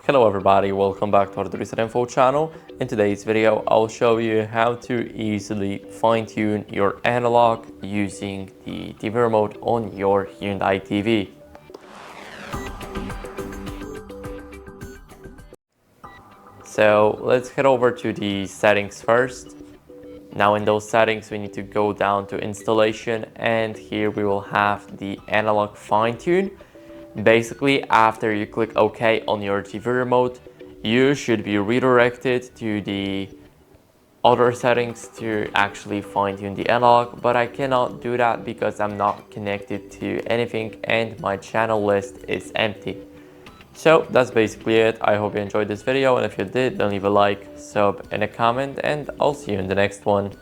Hello everybody, welcome back to HardReset.Info channel. In today's video, I'll show you how to easily fine-tune your analog using the TV remote on your Hyundai TV. So let's head over to the settings first. Now in those settings, we need to go down to installation, and here we will have the analog fine-tune. Basically, after you click OK on your TV remote, you should be redirected to the other settings to actually fine-tune the analog, but I cannot do that because I'm not connected to anything and my channel list is empty. So that's basically it. I hope you enjoyed this video, and if you did, then leave a like, sub, and a comment, and I'll see you in the next one.